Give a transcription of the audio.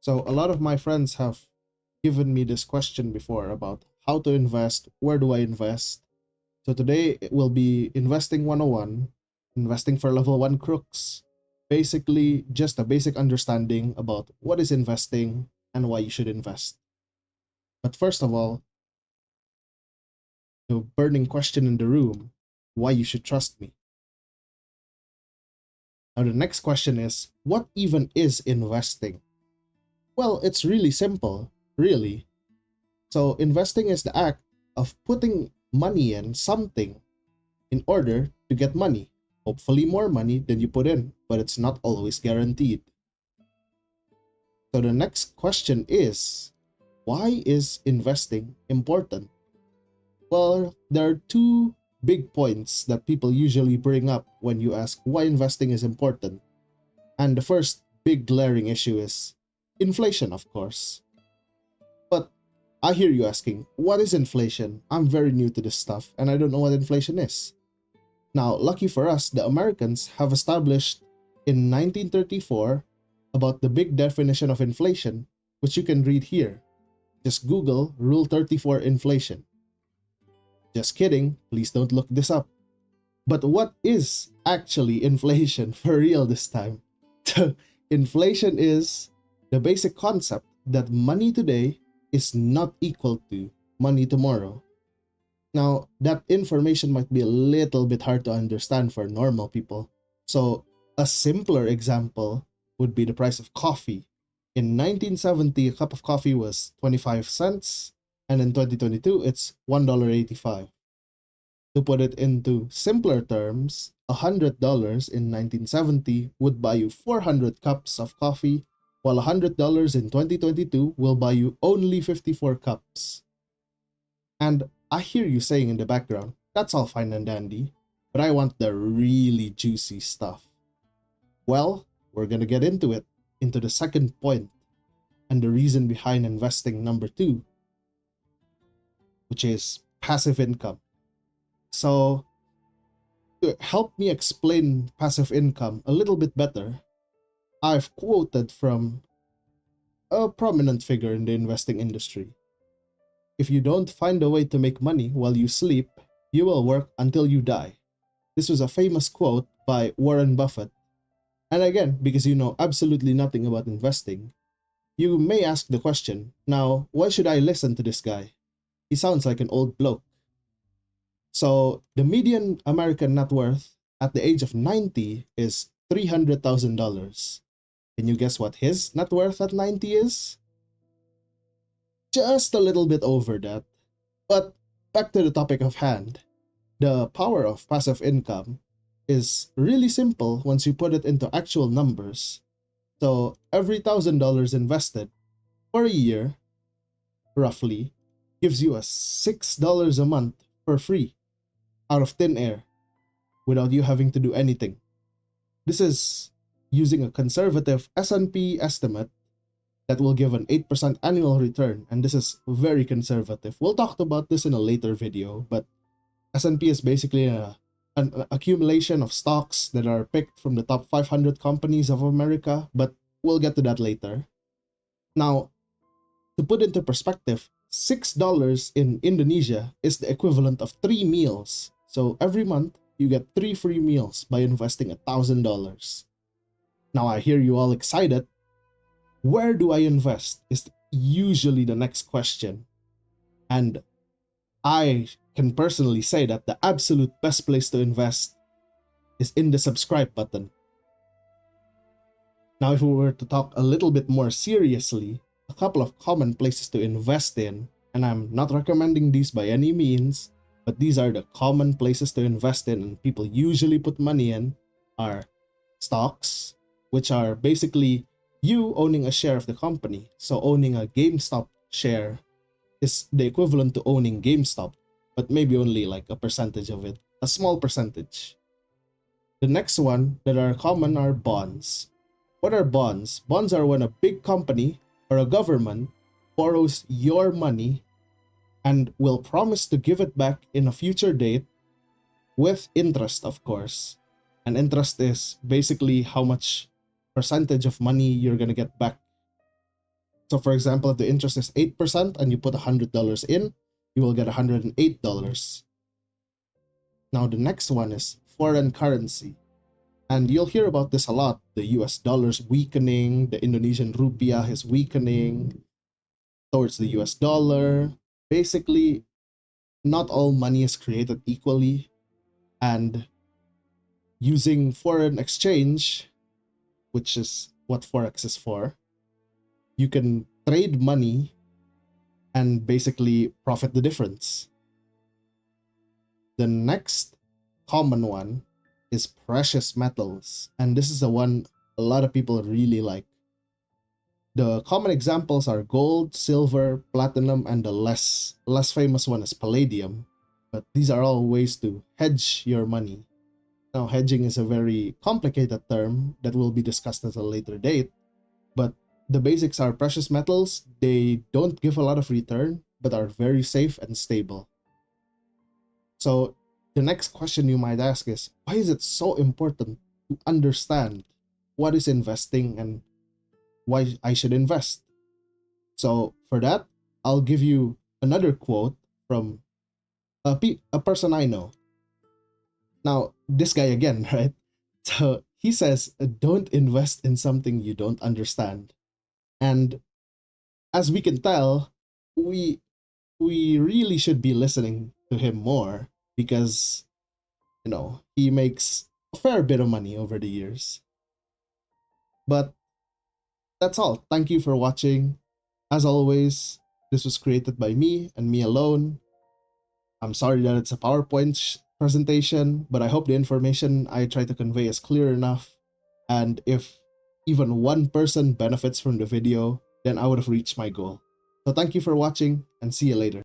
So a lot of my friends have given me this question before about how to invest, where do I invest? So today it will be investing 101, investing for level 1 crooks. Basically, just a basic understanding about what is investing and why you should invest. But first of all, the burning question in the room, why you should trust me. Now the next question is, what even is investing? Well, it's really simple, really. So investing is the act of putting money in something in order to get money. Hopefully more money than you put in, but it's not always guaranteed. So the next question is, why is investing important? Well, there are two big points that people usually bring up when you ask why investing is important. And the first big glaring issue is inflation, of course. But I hear you asking, what is inflation? I'm very new to this stuff and I don't know what inflation is. Now, lucky for us, the Americans have established in 1934 about the big definition of inflation, which you can read here. Just Google Rule 34 inflation. Just kidding, please don't look this up. But what is actually inflation for real this time? Inflation is the basic concept that money today is not equal to money tomorrow. Now, that information might be a little bit hard to understand for normal people. So, a simpler example would be the price of coffee. In 1970, a cup of coffee was 25 cents, and in 2022, it's $1.85. To put it into simpler terms, $100 in 1970 would buy you 400 cups of coffee, while $100 in 2022 will buy you only 54 cups. And I hear you saying in the background, that's all fine and dandy, but I want the really juicy stuff. Well, we're gonna get into it, into the second point, and the reason behind investing number 2, which is passive income. So, to help me explain passive income a little bit better, I've quoted from a prominent figure in the investing industry. If you don't find a way to make money while you sleep, you will work until you die. This was a famous quote by Warren Buffett. And again, because you know absolutely nothing about investing, you may ask the question, now, why should I listen to this guy? He sounds like an old bloke. So, the median American net worth at the age of 90 is $300,000. Can you guess what his net worth at 90 is? Just a little bit over that. But back to the topic of hand. The power of passive income is really simple once you put it into actual numbers. So every $1,000 invested for a year, roughly, gives you a $6 a month for free out of thin air without you having to do anything. This is using a conservative S&P estimate that will give an 8% annual return, and this is very conservative. We'll talk about this in a later video, but S&P is basically an accumulation of stocks that are picked from the top 500 companies of America, but we'll get to that later. Now, to put into perspective, $6 in Indonesia is the equivalent of 3 meals. So every month, you get 3 free meals by investing $1,000. Now I hear you all excited. Where do I invest is usually the next question. And I can personally say that the absolute best place to invest is in the subscribe button. Now, if we were to talk a little bit more seriously, a couple of common places to invest in, and I'm not recommending these by any means, but these are the common places to invest in and people usually put money in, are stocks, which are basically you owning a share of the company. So owning a GameStop share is the equivalent to owning GameStop, but maybe only like a percentage of it, a small percentage. The next one that are common are bonds. What are bonds? Bonds are when a big company or a government borrows your money and will promise to give it back in a future date with interest, of course. And interest is basically how much percentage of money you're going to get back So for example, if the interest is 8% and you put $100 in, you will get $108. Now the next one is foreign currency. And you'll hear about this a lot. The US dollar's weakening, the Indonesian rupiah is weakening towards the US dollar. Basically, not all money is created equally, and using foreign exchange, which is what Forex is for, you can trade money and basically profit the difference. The next common one is precious metals, and this is the one a lot of people really like. The common examples are gold, silver, platinum, and the less famous one is palladium. But these are all ways to hedge your money. Now, hedging is a very complicated term that will be discussed at a later date, but the basics are precious metals. They don't give a lot of return, but are very safe and stable. So the next question you might ask is, why is it so important to understand what is investing and why I should invest? So for that, I'll give you another quote from a person I know. Now, this guy again, right? So he says, don't invest in something you don't understand. And as we can tell, we we really should be listening to him more because he makes a fair bit of money over the years. But that's all. Thank you for watching. As always, this was created by me and me alone. I'm sorry that it's a PowerPoint presentation, but I hope the information I try to convey is clear enough. And if even one person benefits from the video, then I would have reached my goal. So thank you for watching and see you later.